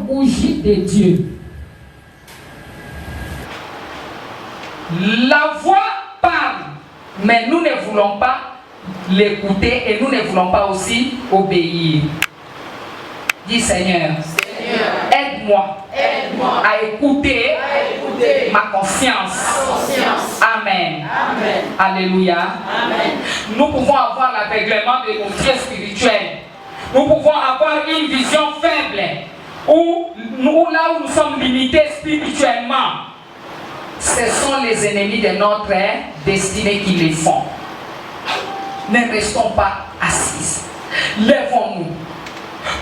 bougie de Dieu. La voix parle, mais nous ne voulons pas l'écouter et nous ne voulons pas aussi obéir. Dis Seigneur, aide-moi à écouter ma conscience. Amen. Alléluia. Nous pouvons avoir l'aveuglement de nos yeux spirituels. Nous pouvons avoir une vision faible où là où nous sommes limités spirituellement. Ce sont les ennemis de notre destinée qui les font. Ne restons pas assis. Lèvons-nous.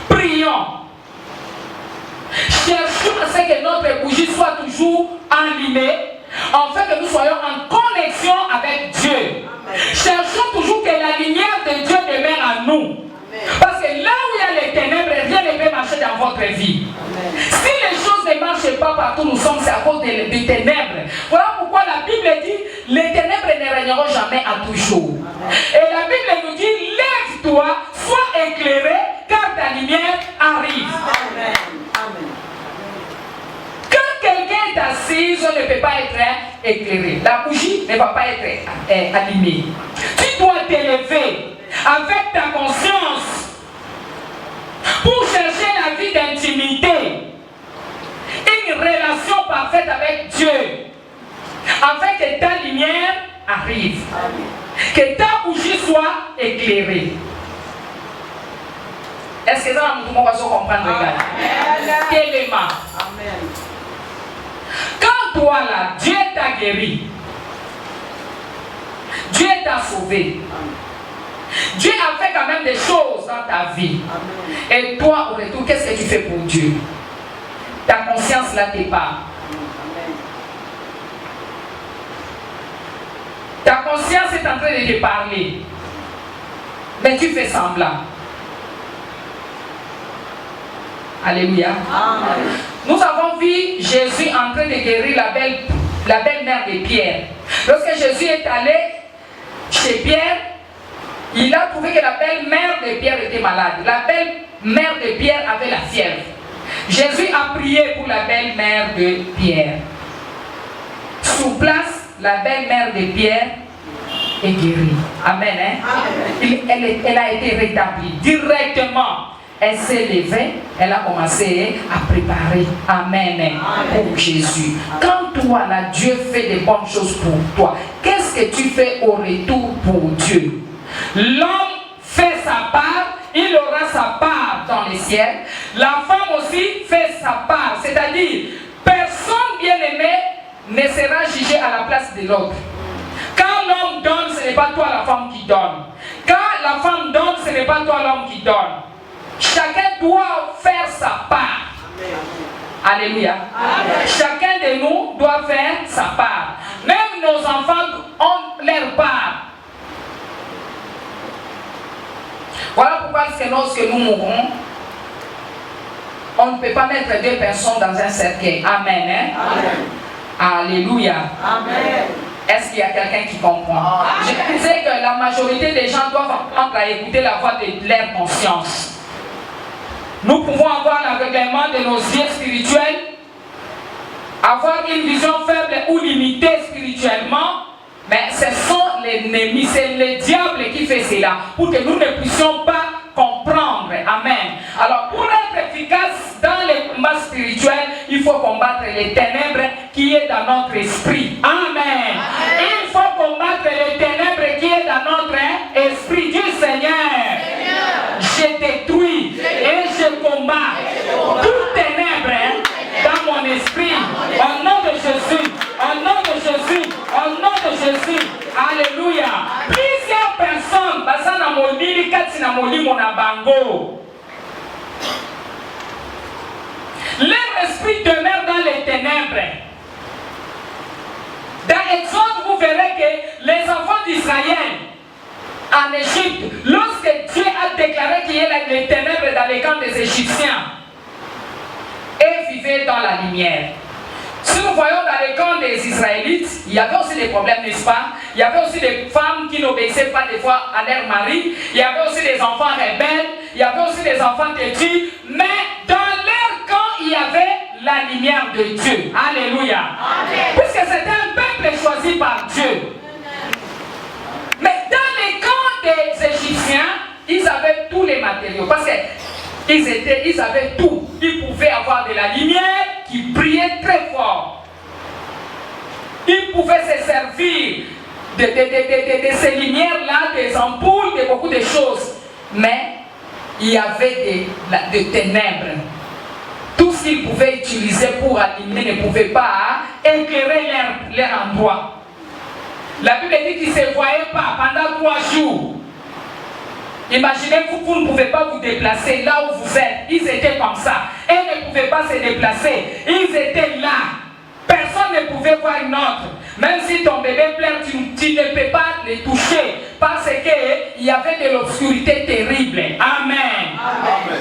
Prions. Cherchons à ce que notre bougie soit toujours allumée, afin que nous soyons en connexion avec Dieu. Cherchons toujours que la lumière de Dieu demeure en nous. Parce que là où il y a les ténèbres, rien ne peut marcher dans votre vie. Si les choses ne marchent pas partout, nous sommes, c'est à cause des ténèbres. Voilà pourquoi la Bible dit, les ténèbres ne régneront jamais à toujours. Et la Bible nous dit, lève-toi, sois éclairé, car ta lumière arrive. Quand quelqu'un est assis, on ne peut pas être éclairé. La bougie ne va pas être allumée. Tu dois t'élever avec ta conscience pour chercher la vie d'intimité, une relation parfaite avec Dieu, afin que ta lumière arrive, que ta bougie soit éclairée. Est-ce que ça va comprendre? Quel élément? Quand toi là, Dieu t'a guéri, Dieu t'a sauvé, Dieu a fait quand même des choses dans ta vie. Et toi, au retour, qu'est-ce que tu fais pour Dieu? Ta conscience là t'est pas. Ta conscience est en train de te parler. Mais tu fais semblant. Alléluia. Amen. Nous avons vu Jésus en train de guérir la belle-mère de Pierre. Lorsque Jésus est allé chez Pierre, il a trouvé que la belle-mère de Pierre était malade. La belle-mère de Pierre avait la fièvre. Jésus a prié pour la belle-mère de Pierre. Sur place, la belle-mère de Pierre est guérie. Amen. Elle a été rétablie directement. Elle s'est levée, elle a commencé à préparer. Amen. Pour Jésus. Quand toi, là, Dieu fait des bonnes choses pour toi, qu'est-ce que tu fais au retour pour Dieu? L'homme fait sa part, il aura sa part dans les ciels. La femme aussi fait sa part. C'est-à-dire, personne bien-aimé ne sera jugé à la place de l'autre. Quand l'homme donne, ce n'est pas toi la femme qui donne. Quand la femme donne, ce n'est pas toi l'homme qui donne. Chacun doit faire sa part. Alléluia. Chacun de nous doit faire sa part. Même nos enfants ont leur part. Voilà pourquoi lorsque nous mourrons, on ne peut pas mettre deux personnes dans un cercueil. Amen. Alléluia. Amen. Est-ce qu'il y a quelqu'un qui comprend? Je disais que la majorité des gens doivent apprendre à écouter la voix de leur conscience. Nous pouvons avoir l'aveuglement de nos yeux spirituels, avoir une vision faible ou limitée spirituellement, mais ce sont les ennemis, c'est le diable qui fait cela, pour que nous ne puissions pas comprendre. Amen. Alors, pour être efficace dans les combats spirituels, il faut combattre les ténèbres qui est dans notre esprit. Amen. Il faut combattre les ténèbres qui est dans notre esprit. Dis Seigneur, je détruis et je combats toute ténèbre dans mon esprit. Au nom de Jésus, au nom de Jésus, au nom de Jésus. Alléluia. Plusieurs personnes, basana molili katina molimo na bango. Leur esprit demeure dans les ténèbres. Dans Exode, vous verrez que les enfants d'Israël en Égypte, lorsque Dieu a déclaré qu'il y a les ténèbres dans les camps des Égyptiens, et vivaient dans la lumière. Si nous voyons dans les camps des Israélites, il y avait aussi des problèmes, n'est-ce pas? Il y avait aussi des femmes qui n'obéissaient pas des fois à leur mari. Il y avait aussi des enfants rebelles. Il y avait aussi des enfants têtus. Mais dans leur camp, il y avait la lumière de Dieu. Alléluia. Amen. Puisque c'était un peuple choisi par Dieu. Mais dans les camps des Égyptiens, ils avaient tous les matériaux. Parce qu'ils avaient tout. Ils pouvaient avoir de la lumière qui brillait très fort. Ils pouvaient se servir de ces lumières-là, des ampoules, de beaucoup de choses. Mais il y avait des ténèbres. Tout ce qu'ils pouvaient utiliser pour allumer ne pouvait pas éclairer leur endroit. La Bible dit qu'ils ne se voyaient pas pendant 3 jours. Imaginez, vous ne pouvez pas vous déplacer là où vous êtes. Ils étaient comme ça. Ils ne pouvaient pas se déplacer. Ils étaient là. Personne ne pouvait voir une autre. Même si ton bébé pleure, tu ne peux pas le toucher. Parce qu'il y avait de l'obscurité terrible. Amen. Amen.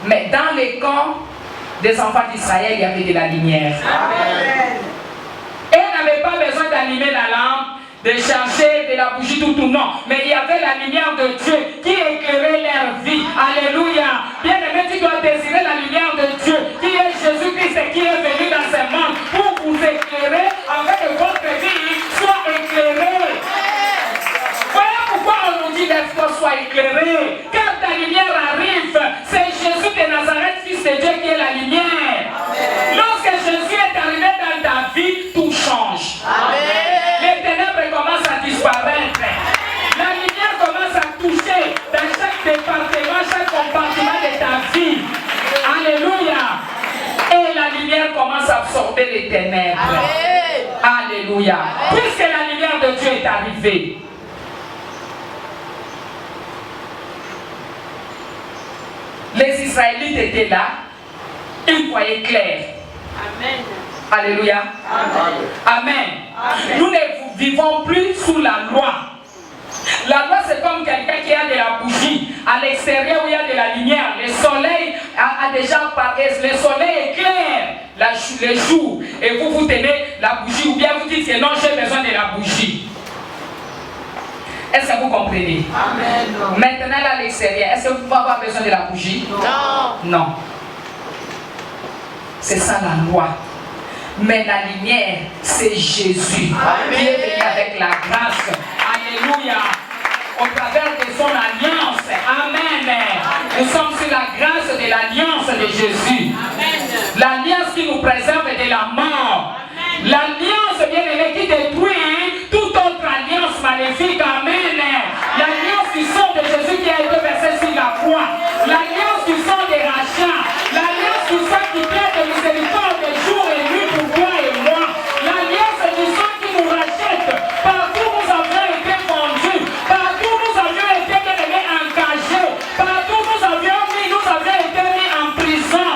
Mais dans les camps des enfants d'Israël, il y avait de la lumière. Amen. Et ils n'avaient pas besoin d'allumer la lampe, de chercher de la bougie, tout, non. Mais il y avait la lumière de Dieu qui éclairait leur vie. Alléluia. Bien aimé, tu dois désirer la lumière de Dieu, qui est Jésus-Christ et qui est venu dans ce monde pour vous éclairer afin que votre vie soit éclairée. Voilà pourquoi on nous dit lève-toi, sois éclairé. Quand ta lumière arrive, c'est Jésus de Nazareth, fils de Dieu, qui est la lumière. Amen. Lorsque Jésus est arrivé dans ta vie, tout change. Amen. Les ténèbres commencent à disparaître. La lumière commence à toucher dans chaque département, chaque compartiment de ta vie. Alléluia. Et la lumière commence à absorber les ténèbres. Amen. Alléluia. Amen. Puisque la lumière de Dieu est arrivée, les Israélites étaient là, ils voyaient clair. Amen. Alléluia. Amen. Amen. Amen. Nous ne vivons plus sous la loi. La loi, c'est comme quelqu'un qui a de la bougie. À l'extérieur où il y a de la lumière, le soleil a déjà paru. Le soleil éclaire le jour. Et vous tenez la bougie, ou bien vous dites que non, j'ai besoin de la bougie. Est-ce que vous comprenez? Amen. Maintenant, là, à l'extérieur, est-ce que vous pouvez avoir besoin de la bougie? Non. Non. C'est ça la loi. Mais la lumière, c'est Jésus. Amen. Qui est venu avec la grâce. Alléluia. Au travers de son alliance. Amen. Amen. Nous sommes sur la grâce de l'alliance de Jésus. L'alliance qui nous préserve de la mort. L'alliance bien-aimée qui détruit toute autre alliance maléfique. Amen. L'alliance du sang de Jésus qui a été versé sur la croix. L'alliance du sang des rachats. L'alliance du sang qui plaide de miséricorde de jour et nuit pour toi et moi. L'alliance du sang qui nous rachète. Partout nous avions été vendus. Partout nous avions été bien-aimés engagés. Partout nous avions été mis en prison.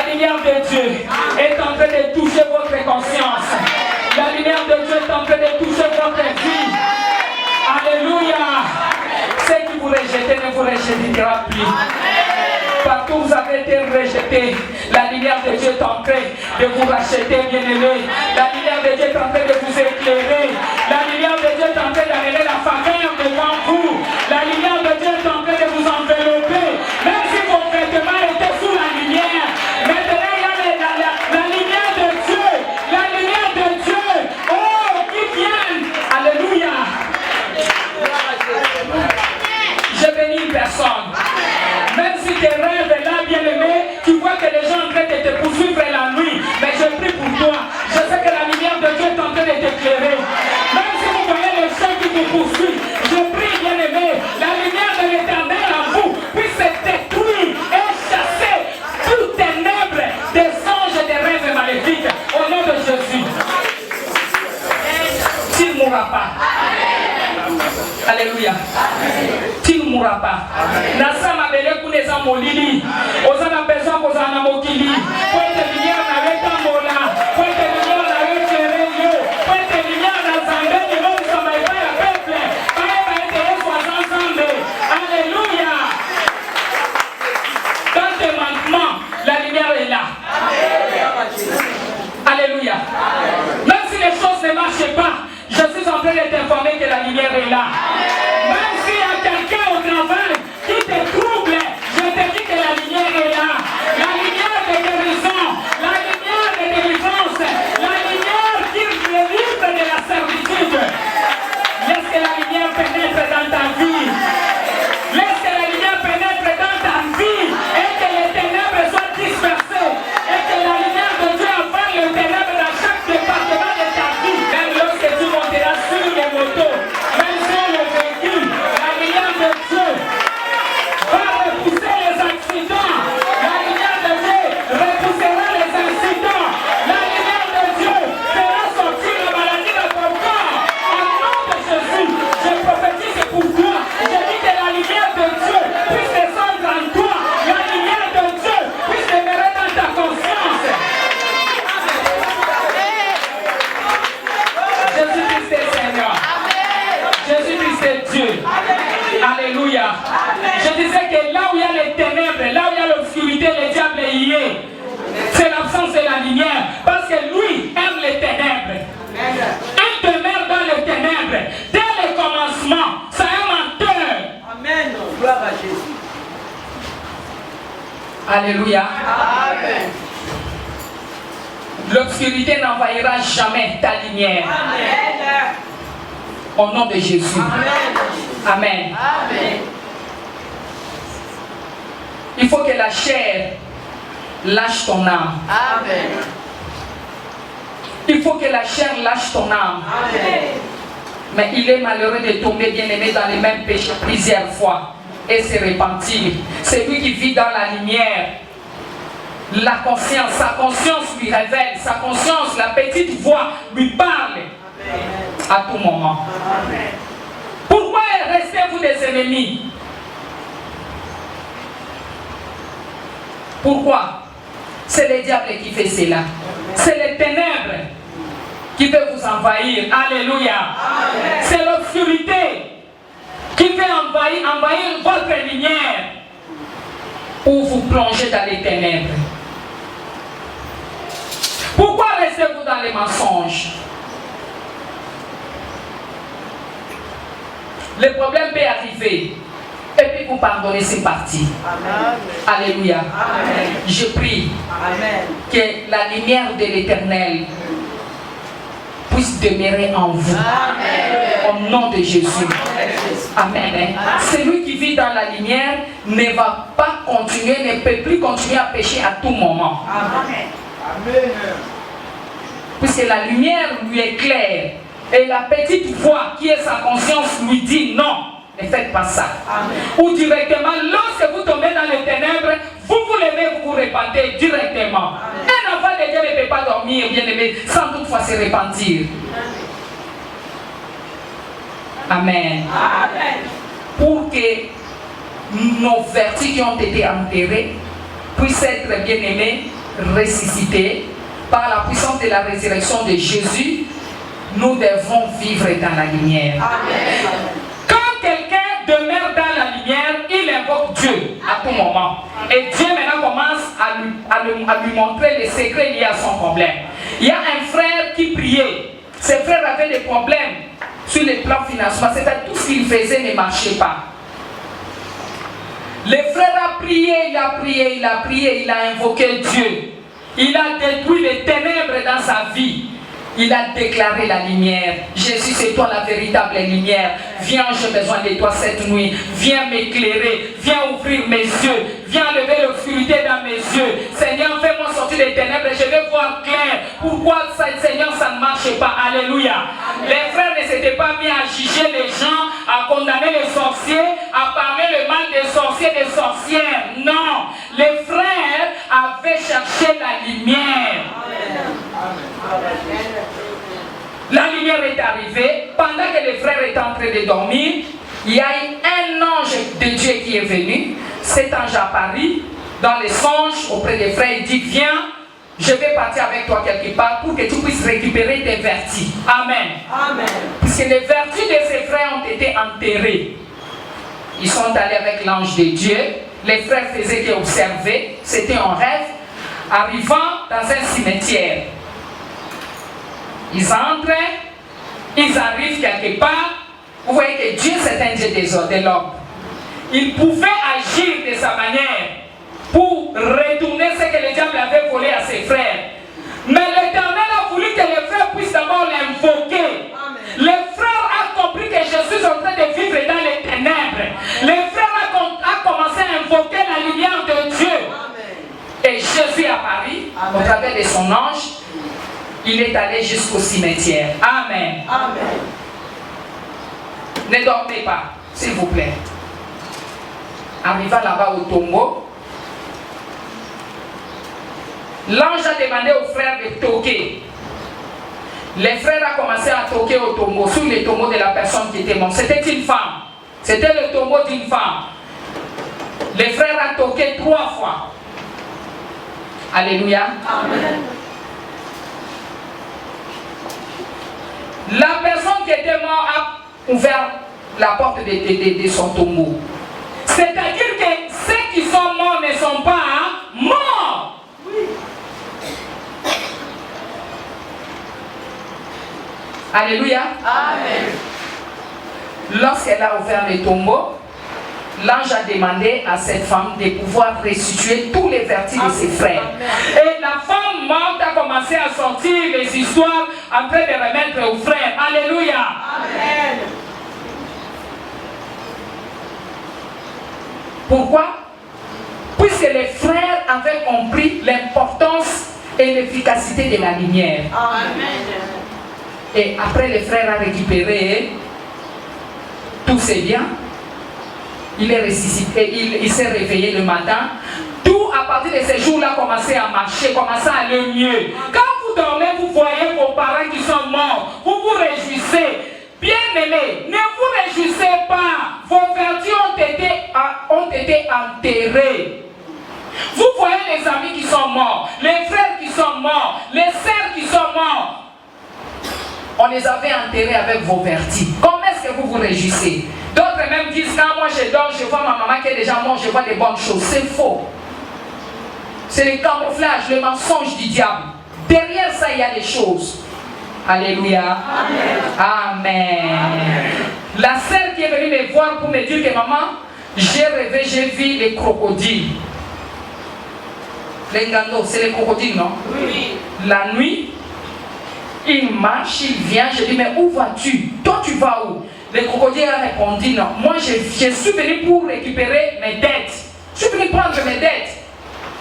La lumière de Dieu est en train de toucher votre conscience. La lumière de Dieu est en train de toucher votre vie. Alléluia. Ceux qui vous rejettent ne vous rejettera plus. Partout où vous avez été rejeté, la lumière de Dieu est en train de vous racheter, bien-aimés. La lumière de Dieu est en train de vous éclairer. La lumière de Dieu est en train d'amener la faveur devant vous. La lumière de Dieu est en train de vous envelopper. Même si vos vêtements étaient sous la lumière, maintenant il y a la lumière de Dieu. La lumière de Dieu. Oh, qui vient. Alléluia. Je bénis une personne. Même si tes rêves là, bien-aimé, tu vois que les gens sont en train de te poursuivre la nuit. Mais je prie pour toi. Je sais que la lumière de Dieu est en train de t'éclairer. Même si vous voyez les gens qui vous poursuivent, je prie, bien-aimé, la lumière de l'Éternel en vous puisse détruire et chasser toutes ténèbres des songes et des rêves maléfiques. Au nom de Jésus. Tu ne mourras pas. Alléluia. Tu ne mourras pas. Nasa mabele kuneza molili. Ozana besoin kozana mokili. Pointe lumière na weta mola. Pointe lumière na weta reyo. Pointe lumière na zambe ni mo soma ifa ya peuple. Paya pa ete yesu ensemble. Alléluia. Dans tes manquements, la lumière est là. Alléluia. Même si les choses ne marchent pas, je suis en train de t'informer que la lumière est là. Même s'il y a quelqu'un au travail qui te trouble, je te dis que la lumière est là. La lumière de guérison, la lumière de délivrance, la lumière qui délivre de la servitude. Laisse que la lumière pénètre dans ta vie. Laisse que la lumière pénètre dans ta vie et que les ténèbres soient dispersées. Et que la lumière de Dieu avale les ténèbres dans chaque département de ta vie. Même lorsque tu monteras sur les motos, même sur le véhicule, la lumière de Dieu va repousser les accidents. La lumière de Dieu repoussera les incidents. La lumière de Dieu fera sortir la maladie de ton corps. Au nom de Jésus, je prophétise pour toi. Je dis que la lumière de Dieu puisse descendre en toi. La lumière de Dieu puisse demeurer dans ta conscience. Jésus-Christ est Seigneur. Jésus-Christ est Dieu. Alléluia. Je disais que là où il y a les ténèbres, là où il y a l'obscurité, le diable y est. C'est l'absence de la lumière. Parce que lui aime les ténèbres. Il demeure dans les ténèbres. Dès le commencement, c'est un menteur. Amen. Gloire à Jésus. Alléluia. Amen. L'obscurité n'envahira jamais ta lumière. Amen. Au nom de Jésus. Amen. Amen. Amen. Il faut que la chair lâche ton âme. Amen. Il faut que la chair lâche ton âme. Amen. Mais il est malheureux de tomber, bien-aimé, dans les mêmes péchés plusieurs fois et se repentir. C'est lui qui vit dans la lumière. La conscience, sa conscience lui révèle, sa conscience, la petite voix lui parle à tout moment. Amen. Pourquoi restez-vous des ennemis? Pourquoi? C'est le diable qui fait cela. C'est les ténèbres qui veut vous envahir. Alléluia. C'est l'obscurité qui veut envahir votre lumière pour vous plonger dans les ténèbres. Pourquoi restez-vous dans les mensonges? Le problème peut arriver et puis vous pardonnez, c'est parti. Amen. Alléluia. Amen. Je prie Amen. que la lumière de l'Éternel puisse demeurer en vous. Amen. Au nom de Jésus. Amen. Celui qui vit dans la lumière ne va pas continuer, ne peut plus continuer à pécher à tout moment. Amen. Amen. Puisque la lumière lui éclaire et la petite voix qui est sa conscience lui dit non, ne faites pas ça. Amen. Ou directement, lorsque vous tombez dans les ténèbres, vous vous levez, vous vous repentez directement. Un enfant de Dieu ne peut pas dormir, bien aimé, sans toutefois se repentir. Amen. Amen. Pour que nos vertus qui ont été enterrées puissent être bien aimés ressuscité, par la puissance de la résurrection de Jésus, nous devons vivre dans la lumière. Amen. Quand quelqu'un demeure dans la lumière, il invoque Dieu à tout moment. Et Dieu maintenant commence à lui montrer les secrets liés à son problème. Il y a un frère qui priait. Ses frères avaient des problèmes sur le plan financier. C'est-à-dire tout ce qu'il faisait ne marchait pas. Le frère a prié, il a prié, il a prié, il a invoqué Dieu. Il a détruit les ténèbres dans sa vie. Il a déclaré la lumière. Jésus, c'est toi la véritable lumière. Viens, j'ai besoin de toi cette nuit. Viens m'éclairer. Viens ouvrir mes yeux. Viens lever l'obscurité dans mes yeux. Seigneur, fais-moi sortir des ténèbres et je vais voir clair. Pourquoi, Seigneur, ça ne marche pas? Alléluia. Amen. Les frères ne s'étaient pas mis à juger les gens, à condamner les sorciers, à parler le mal des sorciers et des sorcières. Non. Les frères avaient cherché la lumière. Amen. La lumière est arrivée. Pendant que les frères étaient en train de dormir, il y a eu un ange de Dieu qui est venu. Cet ange apparut dans les songes auprès des frères. Il dit, viens, je vais partir avec toi quelque part pour que tu puisses récupérer tes vertus. Amen. Amen. Puisque les vertus de ces frères ont été enterrées. Ils sont allés avec l'ange de Dieu. Les frères faisaient qu'observer. C'était un rêve. Arrivant dans un cimetière, ils entrent, ils arrivent quelque part. Vous voyez que Dieu, c'est un Dieu de l'ordre. Il pouvait agir de sa manière pour retourner ce que le diable avait volé à ses frères. Mais l'Éternel a voulu que les frères puissent d'abord l'invoquer. Les frères ont compris que Jésus est en train de vivre dans les ténèbres. Les frères ont commencé à invoquer la lumière de Dieu. Et Jésus apparut au travers de son ange. Il est allé jusqu'au cimetière. Amen. Amen. Ne dormez pas, s'il vous plaît. Arrivant là-bas au tombeau, l'ange a demandé aux frères de toquer. Les frères ont commencé à toquer au tombeau, sur le tombeau de la personne qui était morte. C'était une femme. C'était le tombeau d'une femme. Les frères ont toqué 3 fois. Alléluia. Amen. La personne qui était morte a ouvert la porte de son tombeau. C'est-à-dire que ceux qui sont morts ne sont pas morts. Oui. Alléluia. Amen. Lorsqu'elle a ouvert le tombeau, l'ange a demandé à cette femme de pouvoir restituer tous les vertus de ses frères. Et la femme morte a commencé à sortir les histoires en train de remettre aux frères. Alléluia. Amen. Pourquoi? Puisque les frères avaient compris l'importance et l'efficacité de la lumière. Amen. Et après, les frères ont récupéré tous ses biens. Il est ressuscité, il s'est réveillé le matin. Tout à partir de ces jours-là commençait à marcher, commençait à aller mieux. Quand vous dormez, vous voyez vos parents qui sont morts. Vous vous réjouissez. Bien-aimés, ne vous réjouissez pas. Vos vertus ont été enterrées. Vous voyez les amis qui sont morts, les frères qui sont morts, les sœurs qui sont morts. On les avait enterrés avec vos vertus. Comment est-ce que vous vous réjouissez? D'autres même disent, quand moi je dors, je vois ma maman qui est déjà morte, je vois des bonnes choses. C'est faux. C'est le camouflage, le mensonge du diable. Derrière ça, il y a des choses. Alléluia. Amen. Amen. La sœur qui est venue me voir pour me dire que maman, j'ai rêvé, j'ai vu les crocodiles. Les ngando, c'est les crocodiles, non? Oui. La nuit, il marche, il vient, je dis, mais où vas-tu? Toi, tu vas où? Le crocodile a répondu, non. Moi, je suis venu pour récupérer mes dettes. Je suis venu prendre mes dettes.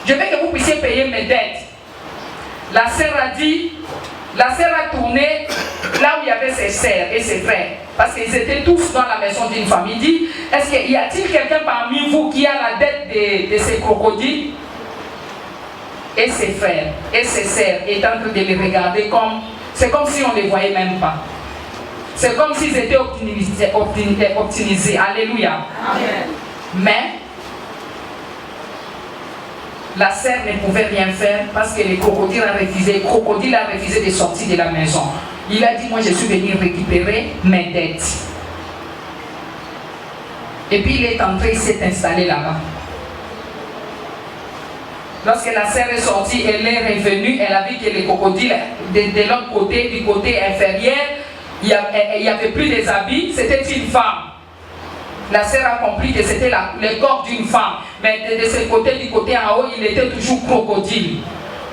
Je veux que vous puissiez payer mes dettes. La sœur a dit, la sœur a tourné là où il y avait ses sœurs et ses frères. Parce qu'ils étaient tous dans la maison d'une famille. Il dit, est-ce qu'il y a-t-il quelqu'un parmi vous qui a la dette de ces crocodiles? Et ses frères et ses sœurs étaient en train de les regarder comme... C'est comme si on ne les voyait même pas. C'est comme s'ils étaient optimisés. Alléluia. Amen. Mais, la sœur ne pouvait rien faire parce que le crocodile a refusé de sortir de la maison. Il a dit, moi je suis venu récupérer mes dettes. Et puis il est entré, il s'est installé là-bas. Lorsque la sœur est sortie, elle est revenue, elle a vu que le crocodile, de l'autre côté, du côté inférieur, il n'y avait plus des habits, c'était une femme. La sœur a compris que c'était le corps d'une femme. Mais de ce côté, du côté en haut, il était toujours crocodile.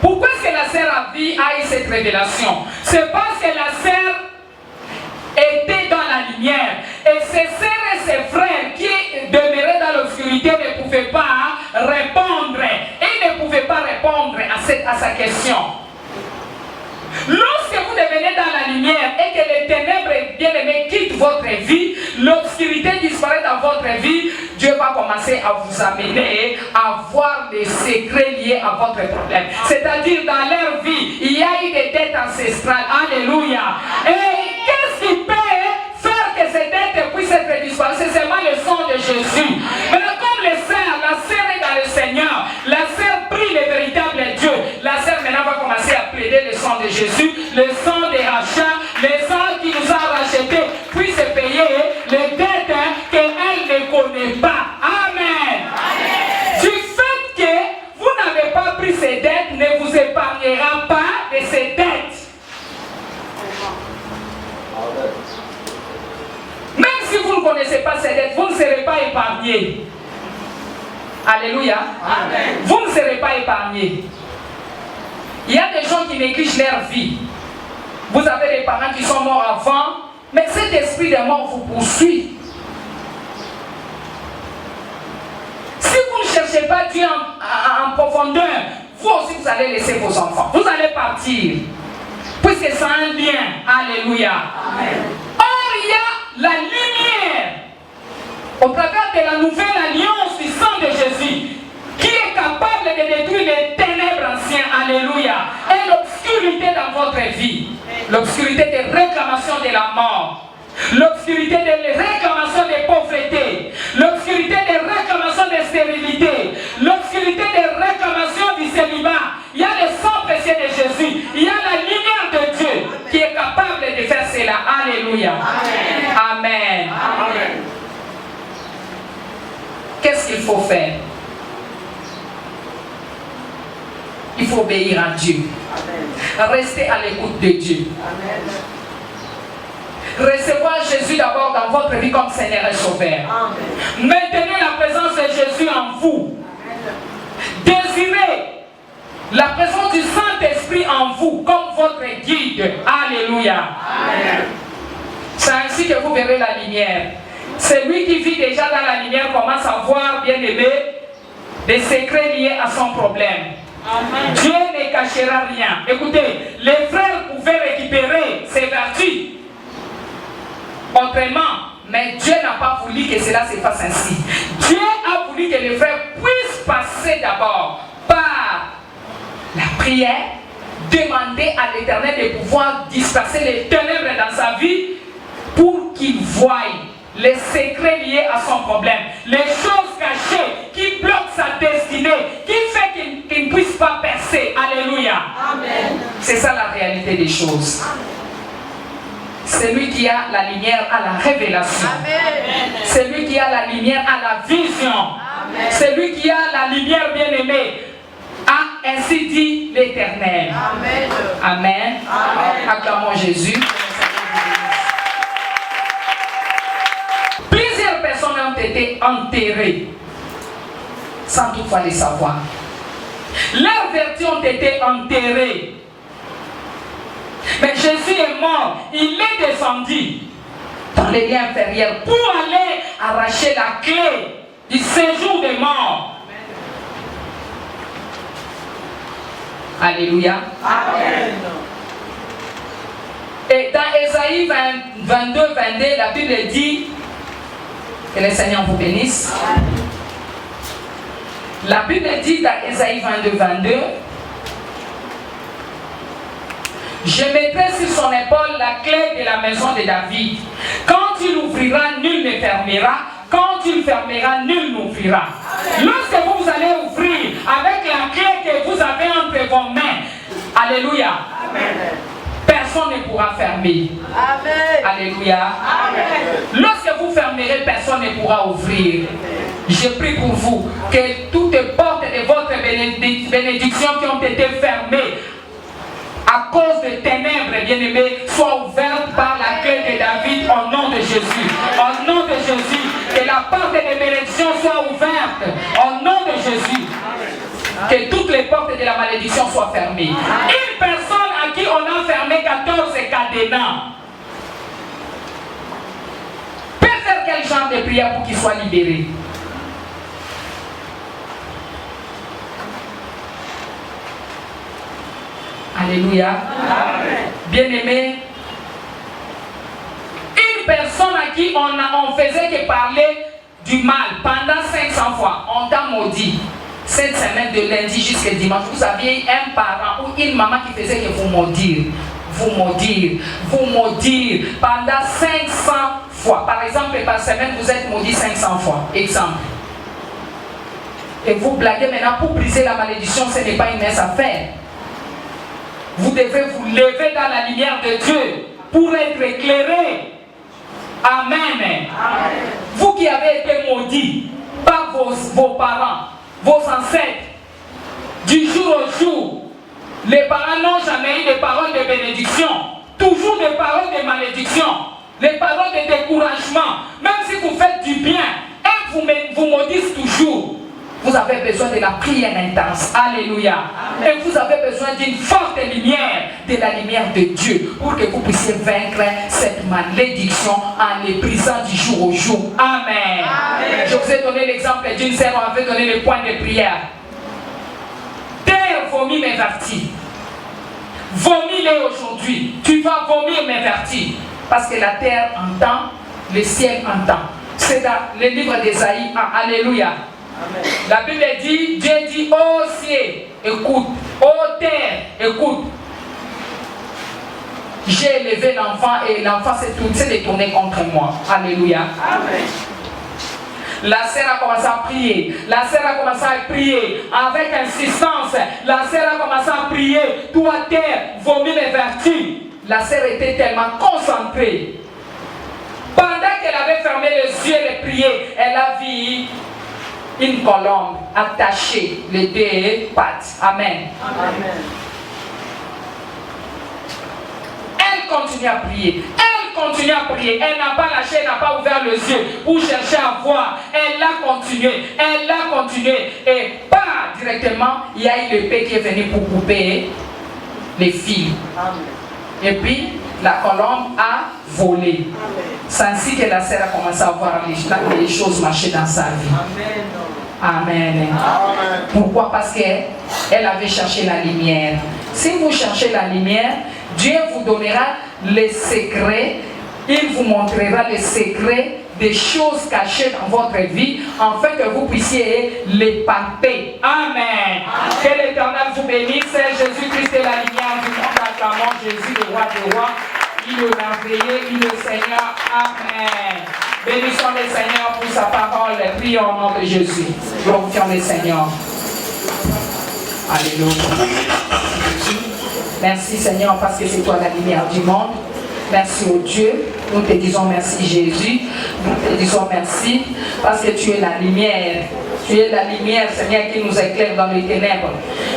Pourquoi est-ce que la sœur a eu cette révélation? C'est parce que la sœur était dans la lumière. Et ses sœurs et ses frères qui demeuraient dans l'obscurité ne pouvaient pas répondre. Et ne pouvaient pas répondre à sa question. Lorsque vous devenez dans la lumière et que les ténèbres bien-aimés quittent votre vie, l'obscurité disparaît dans votre vie, Dieu va commencer à vous amener à voir les secrets liés à votre problème. C'est-à-dire dans leur vie, il y a eu des dettes ancestrales. Alléluia. Et qu'est-ce qui peut faire que ces dettes puissent être disparues? C'est seulement le sang de Jésus. Maintenant, comme la sœur est dans le Seigneur, la sœur prie le véritable Dieu. La sœur maintenant va commencer à plaider le sang de Jésus, le sang des rachats, le sang qui nous a rachetés, puisse payer les dettes qu'elle ne connaît pas. Amen. Amen. Du fait que vous n'avez pas pris ces dettes, ne vous épargnera pas de ces dettes. Même si vous ne connaissez pas ces dettes, vous ne serez pas épargnés. Alléluia. Amen. Vous ne serez pas épargnés. Il y a des gens qui négligent leur vie. Vous avez des parents qui sont morts avant, mais cet esprit de mort vous poursuit. Si vous ne cherchez pas Dieu en profondeur, vous aussi vous allez laisser vos enfants. Vous allez partir. Puisque c'est un lien. Alléluia. Amen. Or, il y a la lumière au travers de la nouvelle alliance du sang de Jésus qui est capable de détruire les ténèbres anciennes. Alléluia. Et l'obscurité dans votre vie. L'obscurité des réclamations de la mort. L'obscurité des réclamations de pauvreté. L'obscurité des réclamations de stérilité. L'obscurité des réclamations du célibat. Il y a le sang précieux de Jésus. Il y a la lumière de Dieu qui est capable de faire cela. Alléluia. Amen. Amen. Amen. Qu'est-ce qu'il faut faire? Il faut obéir à Dieu. Amen. Rester à l'écoute de Dieu. Amen. Recevoir Jésus d'abord dans votre vie comme Seigneur et Sauveur. Amen. Maintenez la présence de Jésus en vous. Amen. Désirez la présence du Saint-Esprit en vous comme votre guide. Alléluia. Amen. C'est ainsi que vous verrez la lumière. Celui qui vit déjà dans la lumière commence à voir, bien aimé, des secrets liés à son problème. Amen. Dieu ne cachera rien. Écoutez, les frères pouvaient récupérer ses vertus autrement, mais Dieu n'a pas voulu que cela se fasse ainsi. Dieu a voulu que les frères puissent passer d'abord par la prière, demander à l'Éternel de pouvoir disperser les ténèbres dans sa vie pour qu'il voie les secrets liés à son problème, les choses cachées qui bloquent sa destinée, qui fait qu'il ne puisse pas percer. Alléluia. Amen. C'est ça la réalité des choses. Celui qui a la lumière a la révélation. Amen. Celui qui a la lumière a la vision. Amen. Celui qui a la lumière bien-aimée a ainsi dit l'Éternel. Amen. Amen. Amen. Acclamons Jésus. Plusieurs personnes ont été enterrées sans toutefois les savoir. Leurs vertus ont été enterrées. Mais Jésus est mort, il est descendu dans les liens inférieurs pour aller arracher la clé du séjour des morts. Alléluia. Amen. Et dans Ésaïe 22, 22, la Bible dit, que le Seigneur vous bénisse. La Bible dit dans Ésaïe 22, 22, je mettrai sur son épaule la clé de la maison de David. Quand il ouvrira, nul ne fermera. Quand il fermera, nul n'ouvrira. Lorsque vous allez ouvrir avec la clé que vous avez entre vos mains, alléluia, personne ne pourra fermer. Alléluia. Lorsque vous fermerez, personne ne pourra ouvrir. Je prie pour vous que toutes les portes de votre bénédiction qui ont été fermées à cause des ténèbres, bien-aimés, soient ouvertes par la clé de David au nom de Jésus. Au nom de Jésus, que la porte de bénédiction soit ouverte au nom de Jésus. Que toutes les portes de la malédiction soient fermées. Une personne à qui on a fermé 14 cadenas peut faire quel genre de prière pour qu'il soit libéré? Alléluia. Bien-aimé, une personne à qui on faisait que parler du mal pendant 500 fois, on t'a maudit. Cette semaine de lundi jusqu'à dimanche, vous aviez un parent ou une maman qui faisait que vous maudire pendant 500 fois. Par exemple, par semaine, vous êtes maudit 500 fois. Exemple. Et vous blaguez maintenant pour briser la malédiction, ce n'est pas une mince affaire. Vous devez vous lever dans la lumière de Dieu pour être éclairé. Amen. Vous qui avez été maudits par vos parents, vos ancêtres, du jour au jour, les parents n'ont jamais eu de paroles de bénédiction, toujours des paroles de malédiction, les paroles de découragement. Même si vous faites du bien, et vous maudissent toujours. Vous avez besoin de la prière intense. Alléluia. Et vous avez besoin d'une forte lumière, de la lumière de Dieu, pour que vous puissiez vaincre cette malédiction en les brisant du jour au jour. Amen. Je vous ai donné l'exemple d'une sœur, on avait donné le point de prière. Terre vomit mes vertis. Vomis-les aujourd'hui. Tu vas vomir mes vertis. Parce que la terre entend, le ciel entend. C'est dans le livre d'Ésaïe. Alléluia. Amen. La Bible dit, Dieu dit, ô ciel, écoute, ô terre, écoute. J'ai élevé l'enfant et l'enfant s'est détourné contre moi. Alléluia. Amen. La sœur a commencé à prier. La sœur a commencé à prier avec insistance. La sœur a commencé à prier. Toi, terre, vomis les vertus. La sœur était tellement concentrée. Pendant qu'elle avait fermé les yeux et prié, elle a vu une colombe attachée les deux pattes. Amen. Amen. Elle continue à prier. Elle continue à prier. Elle n'a pas lâché, elle n'a pas ouvert les yeux pour chercher à voir. Elle a continué. Elle a continué. Et pas directement, il y a eu l'épée qui est venue pour couper les fils. Amen. Et puis, la colombe a volé. C'est ainsi que la sœur a commencé à voir les choses marcher dans sa vie. Amen. Amen. Amen. Pourquoi? Parce qu'elle avait cherché la lumière. Si vous cherchez la lumière, Dieu vous donnera les secrets. Il vous montrera les secrets des choses cachées dans votre vie, afin que vous puissiez les palper. Amen. Que l'Éternel vous bénisse. Jésus-Christ est la lumière du monde. Acclamons Jésus, le roi des rois. Il est merveilleux, il est le Seigneur. Amen. Bénissons le Seigneur pour sa parole. Prions au nom de Jésus. Glorifions le Seigneur. Alléluia. Merci Seigneur parce que c'est toi la lumière du monde. Merci au Dieu. Nous te disons merci Jésus. Nous te disons merci parce que tu es la lumière. Tu es la lumière Seigneur qui nous éclaire dans les ténèbres.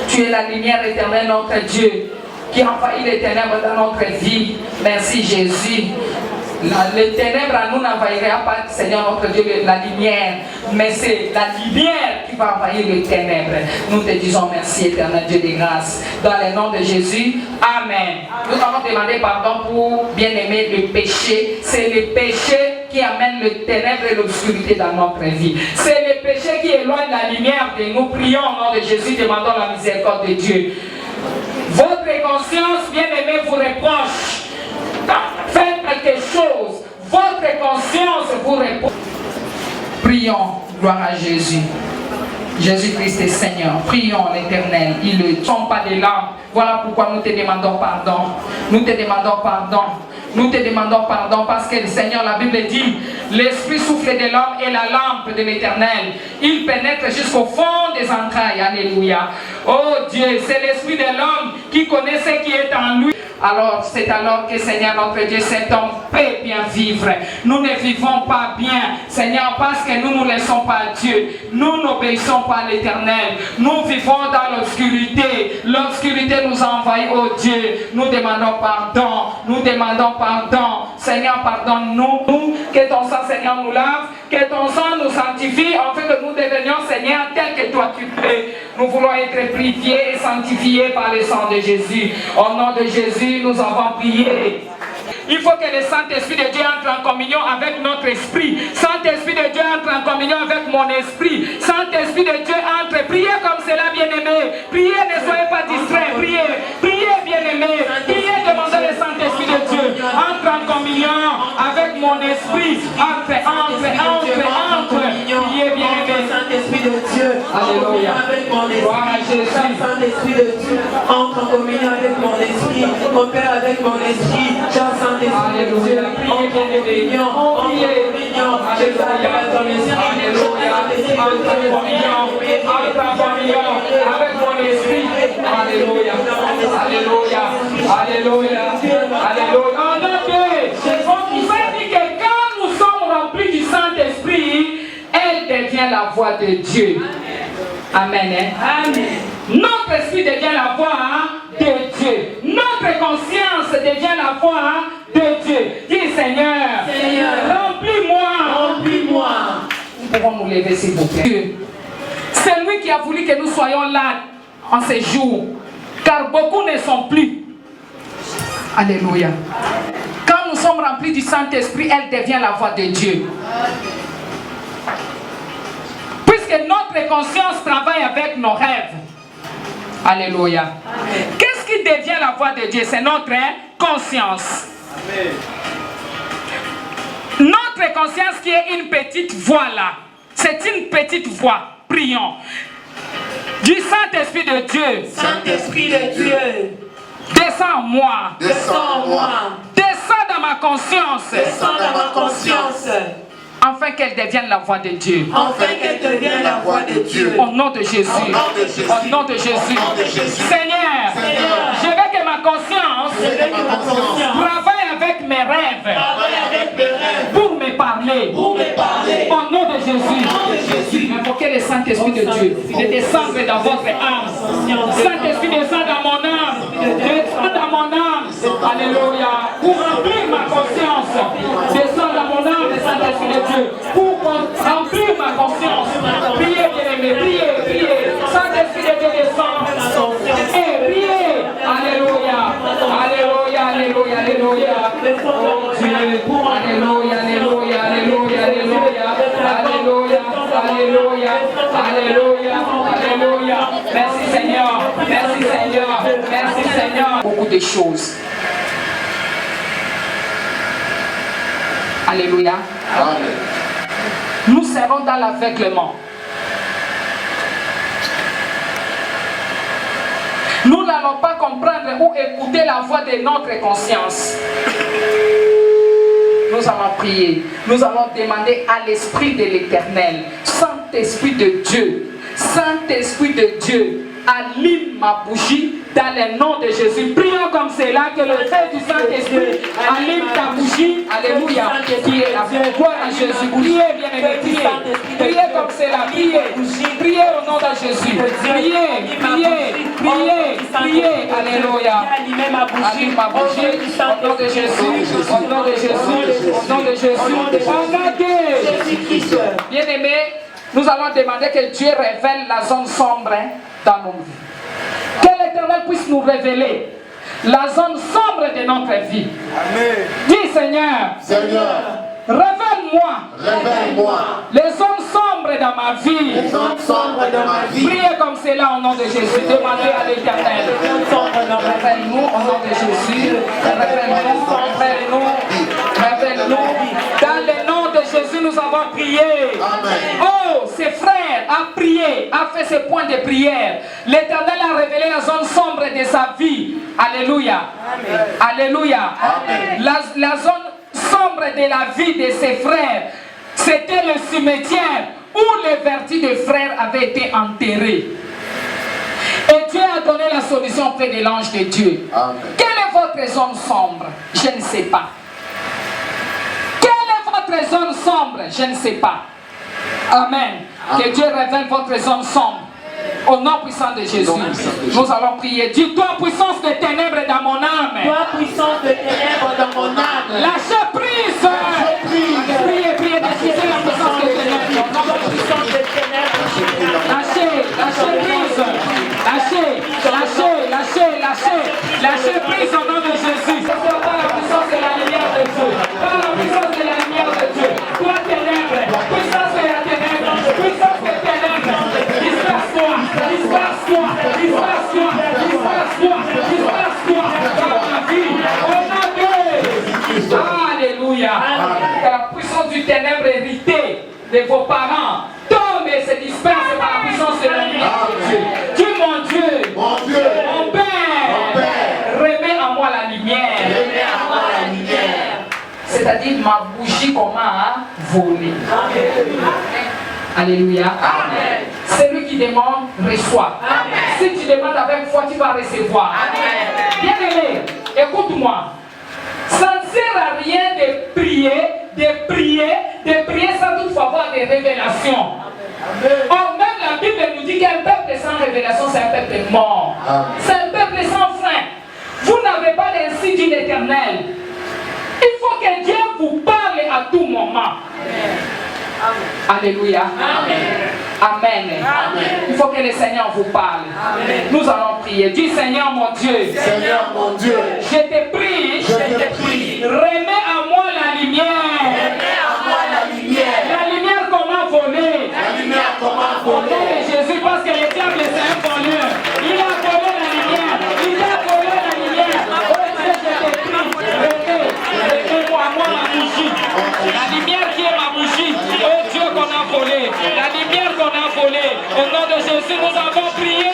Tu es la lumière éternelle notre Dieu qui envahit les ténèbres dans notre vie. Merci Jésus. Les ténèbres à nous n'envahira pas, Seigneur notre Dieu, la lumière, mais c'est la lumière qui va envahir les ténèbres. Nous te disons merci, éternel Dieu de grâce. Dans le nom de Jésus, Amen. Nous allons demander pardon pour bien-aimer le péché. C'est le péché qui amène les ténèbres et l'obscurité dans notre vie. C'est le péché qui éloigne la lumière de nous. Prions au nom de Jésus, demandons la miséricorde de Dieu. Votre conscience, bien-aimé, vous reproche. Faites quelque chose. Votre conscience vous reproche. Prions. Gloire à Jésus. Jésus-Christ est Seigneur. Prions l'Éternel. Ils ne sont pas des larmes. Voilà pourquoi nous te demandons pardon. Nous te demandons pardon. Nous te demandons pardon parce que le Seigneur, la Bible dit, l'esprit souffle de l'homme est la lampe de l'Éternel. Il pénètre jusqu'au fond des entrailles. Alléluia. Oh Dieu, c'est l'esprit de l'homme qui connaît ce qui est en lui. Alors, c'est alors que Seigneur notre Dieu, cet homme peut bien vivre. Nous ne vivons pas bien, Seigneur, parce que nous ne laissons pas Dieu. Nous n'obéissons pas à l'Éternel. Nous vivons dans l'obscurité. L'obscurité nous envahit, oh Dieu. Nous demandons pardon. Nous demandons pardon. Seigneur, pardonne-nous. Que ton sang, Seigneur, nous lave. Que ton sang nous sanctifie, afin que nous devenions, Seigneur, tel que toi tu peux. Nous voulons être purifiés et sanctifiés par le sang de Jésus. Au nom de Jésus, nous avons prié. Il faut que le Saint-Esprit de Dieu entre en communion avec notre esprit. Saint-Esprit de Dieu entre en communion avec mon esprit. Saint-Esprit de Dieu entre. Priez comme cela, bien-aimés. Priez, ne soyez pas distraits. Priez, priez, bien-aimés. Priez, demandez le Saint-Esprit de Dieu. Entre en communion avec mon esprit. Entre. Priez, bien-aimés. Saint-Esprit de Dieu. Alléluia. Avec mon Gloire à esprit. Jésus. Saint-Esprit de Dieu. Entre en communion avec mon esprit. Mon Père avec mon esprit. Saint-Esprit de Dieu. Alléluia. Priez, bien-aimés. Priez. Alléluia. Entre en communion avec mon esprit. Alléluia. Alléluia. Alléluia. Alléluia. En effet, on vous a dit que quand nous sommes remplis du Saint-Esprit, elle devient la voix de Dieu. Amen. Amen. Notre esprit devient la voix de Dieu. Notre conscience devient la voix de Dieu. Dis Seigneur, remplis-moi. Remplis-moi. Nous pouvons nous lever s'il vous plaît. C'est lui qui a voulu que nous soyons là en ces jours. Car beaucoup ne sont plus. Alléluia. Quand nous sommes remplis du Saint-Esprit, elle devient la voix de Dieu. Puisque notre conscience travaille avec nos rêves. Alléluia. Qu'est-ce qui devient la voix de Dieu? C'est notre conscience. Amen. Notre conscience qui est une petite voix là. C'est une petite voix. Prions. Du Saint-Esprit de Dieu. Saint-Esprit de Dieu. Descends en moi. Descends en moi. Descends dans ma conscience. Descends dans ma conscience. Afin qu'elle devienne la voix de Dieu. Afin qu'elle devienne la voix de Dieu. Au nom de Jésus. Au nom de Jésus. Seigneur, je veux que ma conscience travaille avec mes rêves. Pour me parler. Au nom de Jésus. Invoquez le Saint-Esprit de Dieu. De descendre dans votre âme. Saint-Esprit descend dans mon âme. Descend dans mon âme. Alléluia. Pour remplir ma conscience. Descend dans mon âme, le Saint-Esprit de Dieu. Pour remplir ma conscience. Priez, bien-aimés. Priez. Saint-Esprit de Dieu descend. Et priez. Alléluia. Alléluia. Oh Dieu. Alléluia. Merci Seigneur. Beaucoup de choses. Alléluia. Amen. Nous serons dans l'aveuglement. Nous n'allons pas comprendre ou écouter la voix de notre conscience. Nous allons prier. Nous allons demander à l'Esprit de l'Éternel, Saint-Esprit de Dieu, Saint-Esprit de Dieu, allume ma bougie dans le nom de Jésus. Prions comme cela, que le feu du Saint-Esprit allume ta bougie. Alléluia. Qui est la gloire à Jésus. Priez, bien-aimés, priez. Priez comme cela. Priez au nom de Jésus. Priez. Alléluia. Allume ma bougie. Au nom de Jésus. Au nom de Jésus. Au nom de Jésus. Au nom de Jésus. Bien-aimés, nous allons demander que Dieu révèle la zone sombre dans nos vies. Que l'Éternel puisse nous révéler la zone sombre de notre vie. Amen. Dis Seigneur, révèle-moi les zones sombres dans ma vie. Priez comme cela au nom de Jésus. Demandez à l'Éternel. Révèle-nous au nom de Jésus. Révèle-nous. Dans le nom de Jésus, nous avons prié. Amen. Oh, ces frères, à prier a fait ses points de prière. L'Éternel a révélé la zone sombre de sa vie. Alléluia. Amen. Alléluia. Amen. La zone sombre de la vie de ses frères, c'était le cimetière où les vertus de frères avaient été enterrés. Et Dieu a donné la solution auprès de l'ange de Dieu. Amen. Quelle est votre zone sombre? Je ne sais pas. Quelle est votre zone sombre? Je ne sais pas. Amen. Amen. Que Dieu révèle votre zone sombre. Au nom puissant de Jésus, nous allons prier. Dis, toi puissance de ténèbres dans mon âme. Toi puissance de ténèbres dans mon âme. Lâchez prise. Priez, priez, décidez la puissance de ténèbres. Lâchez prise. Lâchez prise au nom de Jésus. Par la puissance de la lumière de Dieu. Par la puissance de la lumière de Dieu. Toi ténèbres, puissance de la ténèbre, puissance de ténèbres. Disperse-toi dans ma vie. Au nom de Jésus. Alléluia. Que la puissance du ténèbre héritée de vos parents tombe et se disperse par la puissance de la lumière de Dieu. Dis mon Dieu, mon Père, remets en moi la lumière. C'est-à-dire ma bougie comment a volé. Alléluia. Amen. Celui qui demande, reçoit. Amen. Si tu demandes avec foi, tu vas recevoir. Bien-aimé, écoute-moi. Ça ne sert à rien de prier sans toutefois avoir des révélations. Or, même la Bible nous dit qu'un peuple sans révélation, c'est un peuple mort. C'est un peuple sans fin. Vous n'avez pas d'insigne d'une éternelle. Il faut que Dieu vous parle à tout moment. Alléluia. Amen. Il faut que le Seigneur vous parle. Amen. Nous allons prier. Dis Seigneur mon Dieu. Seigneur mon Dieu. Je te prie. Remets à moi la lumière. La lumière comment voler. Au nom de Jésus, parce que le diable c'est un voleur. Il a volé la lumière. Oh Dieu, je te prie. Remets-moi la bougie. La lumière qui est ma bougie. Oh Dieu qu'on a volé. La lumière qu'on a volée. Au nom de Jésus, nous avons prié.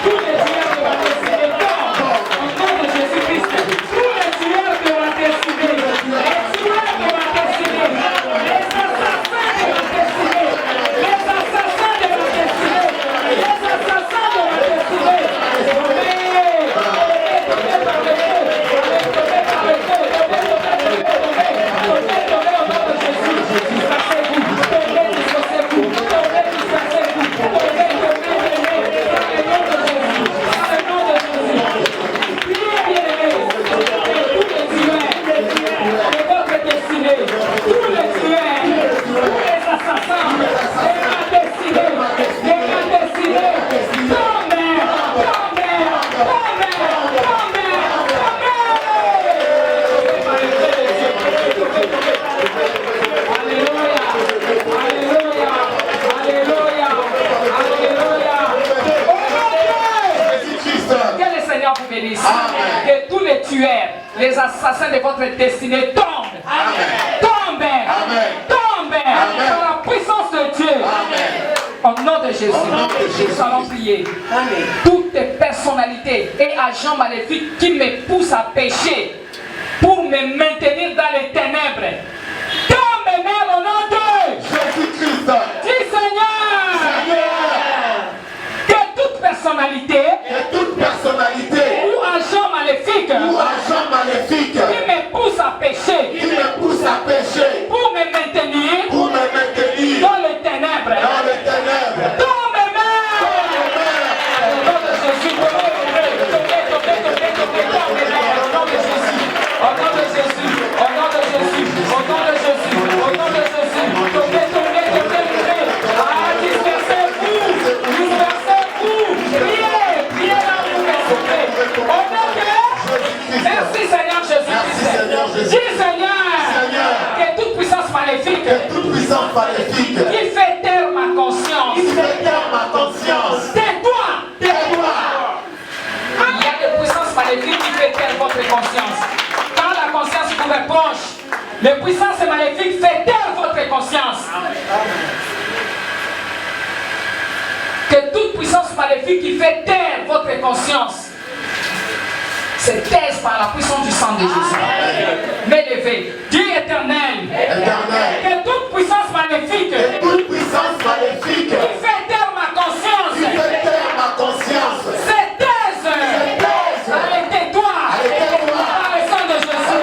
Tous les tueurs de ma destinée tombent. Au nom de Jésus-Christ. Tous les tueurs de ma destinée. Les tueurs de ma destinée. Les assassins de ma destinée. Les assassins de ma destinée. Les assassins de ma destinée. Que tous les tueurs, les assassins de votre destinée tombent. Tombent. Par la puissance de Dieu. Au nom de Jésus, nous allons prier. Toutes les personnalités et agents maléfiques qui me poussent à pécher pour me maintenir dans les ténèbres. Tombe même au nom de Jésus-Christ. Dis Seigneur. Que toute personnalité ou agent maléfique qui me pousse à pécher pour me maintenir dans les ténèbres. Tombe même. Au nom de Jésus. Merci Seigneur Jésus-Christ. Dis Seigneur, que toute puissance maléfique qui fait taire ma conscience. Tais-toi. Il y a des puissances maléfiques qui fait taire votre conscience. Quand la conscience vous reproche, Les puissances maléfiques font taire votre conscience. Que toute puissance maléfique qui fait taire votre conscience se taise par la puissance du sang de Jésus. M'élever. Dieu éternel. Que toute puissance maléfique qui fait taire ma conscience se taise. Arrêtez-toi. Par le sang de Jésus.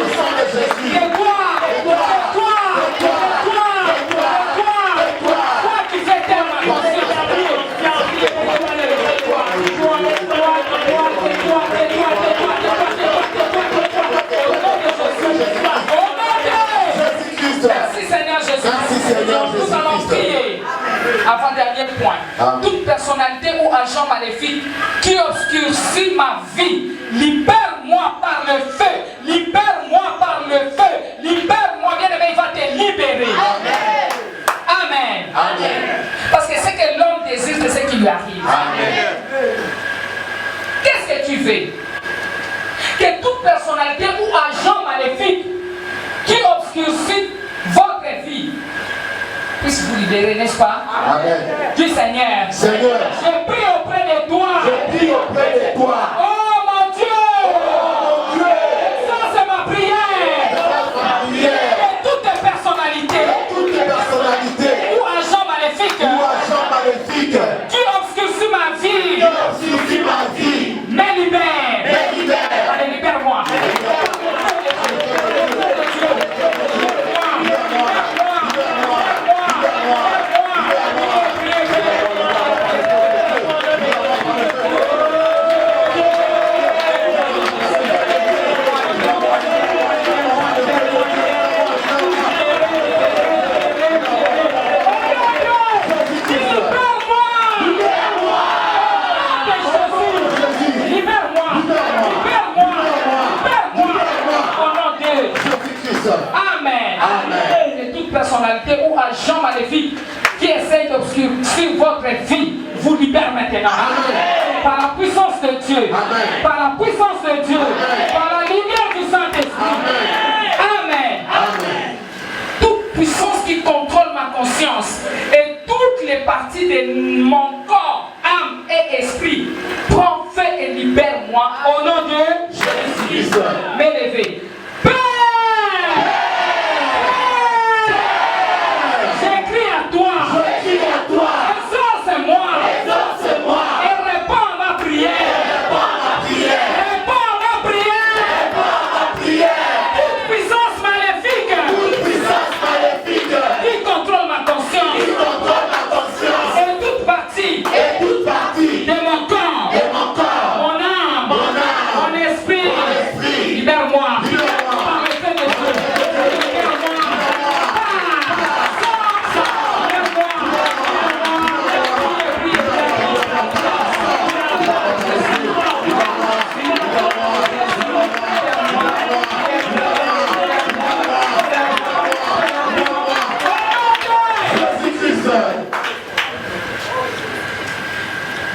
Tais-toi. Toi qui fais taire ma conscience. Merci Seigneur Jésus. Nous allons prier. Avant-dernier point. Toute personnalité ou agent maléfique qui obscurcit ma vie, libère-moi par le feu. Libère-moi par le feu. Libère-moi, bien-aimé, il va te libérer. Amen. Amen. Parce que c'est que l'homme désire, c'est ce qui lui arrive. Amen. Qu'est-ce que tu veux? Que toute personnalité ou agent maléfique qui obscurcit votre vie puisse vous libérer, n'est-ce pas? Amen. Dis Seigneur, je prie auprès de toi. Oh mon Dieu, ça c'est ma prière. Que toutes personnalités ou agents maléfiques qui obscurcit ma vie me libère. Allez, libère-moi. Amen. Amen. Et toute personnalité ou agent maléfique qui essaie d'obscurcir votre vie vous libère maintenant. Amen. Par la puissance de Dieu. Amen. Par la puissance de Dieu. Amen. Par la lumière du Saint-Esprit. Amen. Amen. Toute puissance qui contrôle ma conscience et toutes les parties de mon corps, âme et esprit, prends feu et libère-moi au nom de Jésus. M'élever.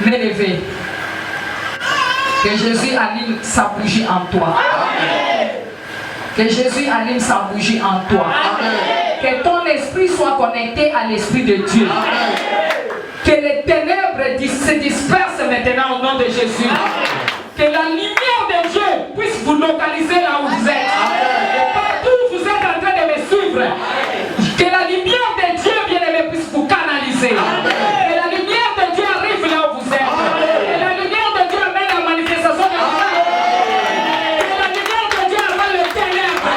M'élever. Que Jésus allume sa bougie en toi. Amen. Que Jésus allume sa bougie en toi. Amen. Que ton esprit soit connecté à l'Esprit de Dieu. Amen. Que les ténèbres se dispersent maintenant au nom de Jésus. Amen. Que la lumière de Dieu puisse vous localiser là où vous êtes. Amen. Partout où vous êtes en train de me suivre. Amen. Que la lumière de Dieu, bien-aimé, puisse vous canaliser. Amen. Que la lumière de Dieu arrive là où vous êtes. Amen. Que la lumière de Dieu amène la manifestation de Dieu. Que la lumière de Dieu amène le ténèbre.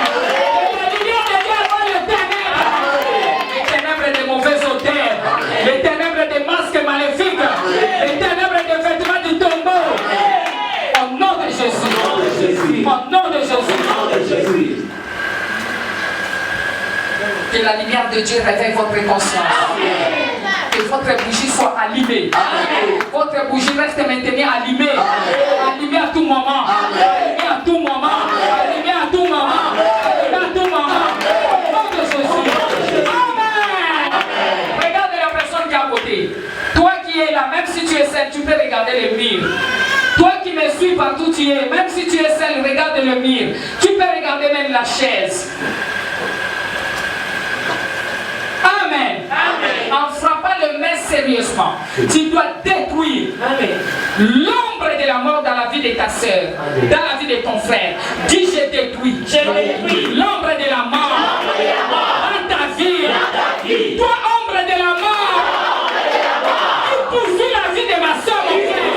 Que la lumière de Dieu amène le ténèbre. Les ténèbres de mauvaises odeurs. Les ténèbres des masques maléfiques. Les ténèbres des vêtements du tombeau. Au nom de Jésus. Au nom de Jésus. Que la lumière de Dieu réveille votre conscience. Que votre bougie soit allumée. Votre bougie reste maintenant allumée. Allumée à tout moment. Allumée à tout moment. Allumée à tout moment. Allumée à tout moment. Au nom de Jésus. Amen. Regarde la personne qui est à côté. Toi qui es là, même si tu es seul, tu peux regarder le mur. Toi qui me suis partout tu es, même si tu es seul, regarde le mur. Tu peux regarder même la chaise. En frappant le main sérieusement, tu dois détruire l'ombre de la mort dans la vie de ta soeur, dans la vie de ton frère. Dis je détruis l'ombre de la mort dans ta vie. Toi, ombre de la mort, qui poursuit la vie de ma soeur, mon frère.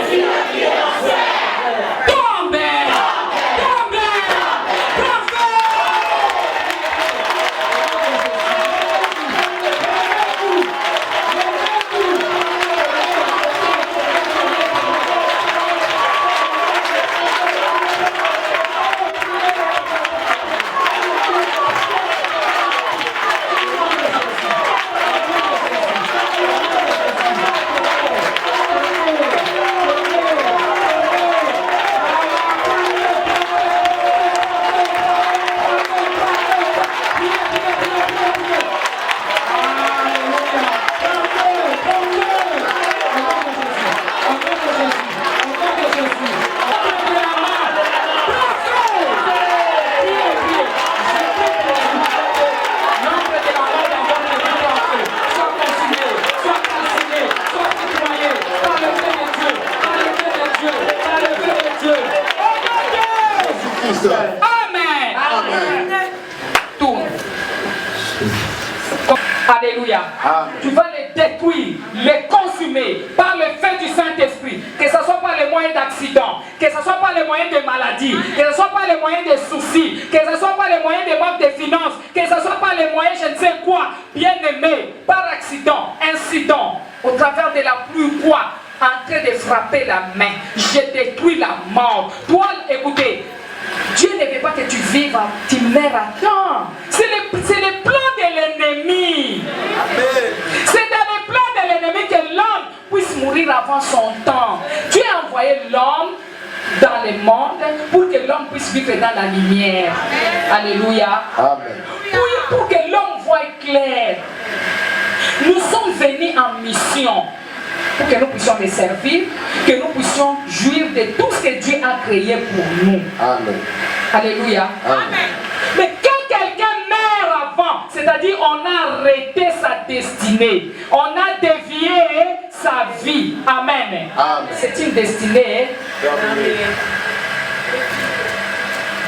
Tombe, tombe, Amen. Amen. Tourne. Alléluia. Tu vas les détruire, les consumer par le feu du Saint-Esprit. Que ce soit par les moyens d'accident, que ce soit par les moyens de maladie, que ce soit par les moyens de soucis, que ce soit par les moyens de manque de finances, que ce soit par les moyens je ne sais quoi, bien aimé, par accident, incident, au travers de la pluie quoi, en train de frapper la main. Je détruis la mort. Toi, écoutez, Dieu ne veut pas que tu vives, tu meurs à temps. C'est le plan de l'ennemi. C'est dans le plan de l'ennemi que l'homme puisse mourir avant son temps. Dieu a envoyé l'homme dans le monde pour que l'homme puisse vivre dans la lumière. Alléluia. Amen. Pour que l'homme voie clair. Nous sommes venus en mission pour que nous puissions les servir, que nous puissions jouir de tout ce que Dieu a créé pour nous. Amen. Alléluia. Amen. Mais quand quelqu'un meurt avant, c'est-à-dire on a arrêté sa destinée, on a dévié sa vie. Amen. Amen. C'est une destinée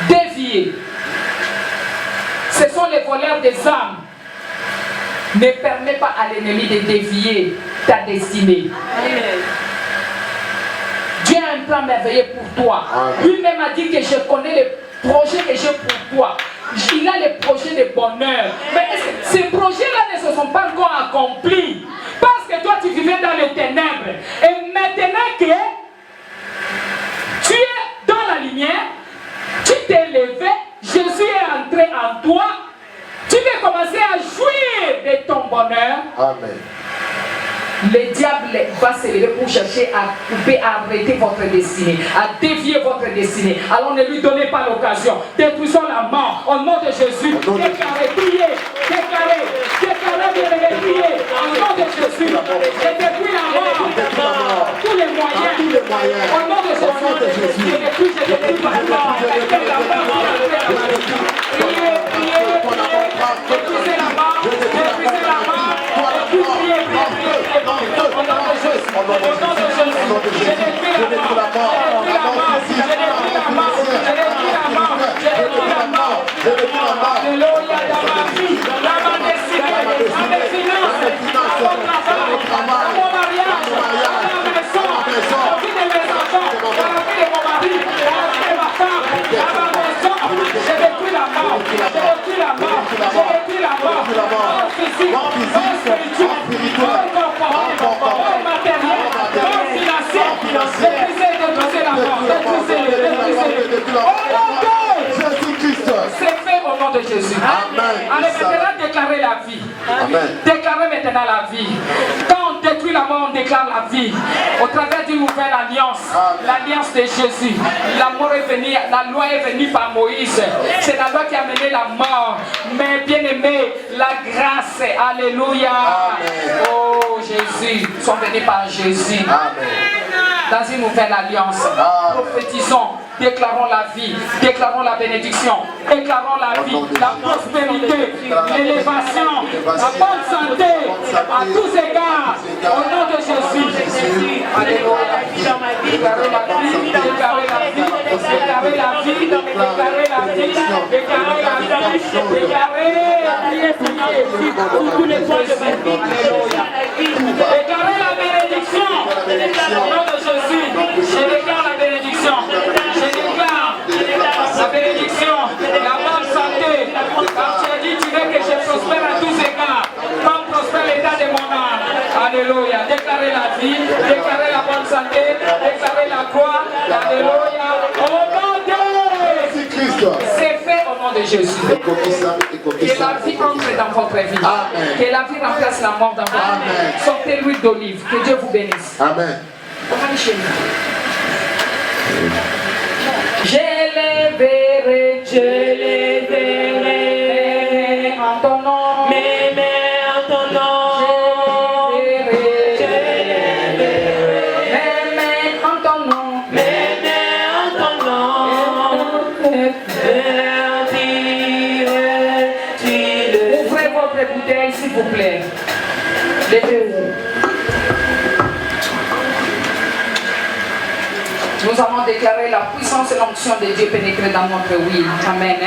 déviée. Ce sont les voleurs des âmes. Ne permets pas à l'ennemi de dévier ta destinée. Amen. Dieu a un plan merveilleux pour toi. Lui-même a dit que je connais les projets que j'ai pour toi. Il a les projets de bonheur. Mais ces projets-là ne se sont pas encore accomplis. Parce que toi, tu vivais dans les ténèbres. Et maintenant que tu es dans la lumière, tu t'es levé, Jésus est entré en toi. Tu veux commencer à jouir de ton bonheur. Amen. Le diable va se lever pour chercher à couper, à arrêter votre destinée, à dévier votre destinée. Alors ne lui donnez pas l'occasion. Détruisons la mort au nom de Jésus. Déclarez, priez, déclarez, bien priez au nom de Jésus. Je détruis la mort. Tous les moyens. Au nom de Jésus. Je détruis la mort. Détruisez la mort. Priez, priez, priez. Détruisez la mort. Détruisez la mort. Priez, priez, priez. Au nom de Jésus, je détruis la mort, alléluia, dans ma vie, dans ma destinée, dans mes finances, dans mon travail, dans mon mariage, dans ma maison, dans la vie de mes enfants, dans la vie de mon mari, dans la vie de ma femme, dans ma maison, je détruis la mort, je détruis la mort, je détruis la mort, mort physique, mort spirituelle, mort corporelle, mort matérielle, mort financière, détruisez la mort, détruisez-le. C'est fait au nom de Jésus. Amen. Allez maintenant déclarer la vie. Amen. Déclarez maintenant la vie. Quand on détruit la mort, on déclare la vie. Au travers d'une nouvelle alliance, l'alliance de Jésus. L'amour est venu, la loi est venue par Moïse. C'est la loi qui a mené la mort. Mais bien aimé, la grâce, alléluia. Amen. Oh Jésus, sont venus par Jésus. Amen. Dans une nouvelle alliance, prophétisons déclarons la vie, déclarons la bénédiction, déclarons la vie, la prospérité, l'élévation, la bonne santé à tous égards, au nom de Jésus. Alléluia. Déclarez la vie, déclarez la vie, déclarez la vie, déclarez la vie, déclarez la vie, déclarez tous les points de ma vie. Alléluia. Déclarez la bénédiction au nom de Jésus. Je déclare la bénédiction. Je déclare la bénédiction, la bonne santé. Quand tu as dit, tu veux que je prospère à tous égards, comme prospère l'état de mon âme. Alléluia. Déclarez la vie, déclarez la bonne santé, déclarez la croix. Alléluia. Au nom de Jésus. C'est fait au nom de Jésus. Que la vie entre dans votre vie. Amen. Que la vie remplace la mort dans votre vie. Sortez l'huile d'olive. Que Dieu vous bénisse. Amen. Comment chez nous? Je les verrai, en ton nom. en ton nom. En ton nom. En ton nom. Ouvrez votre bouteille, s'il vous plaît. Levez-vous. Nous allons déclarer la puissance et l'onction de Dieu pénétrer dans notre huile. Amen.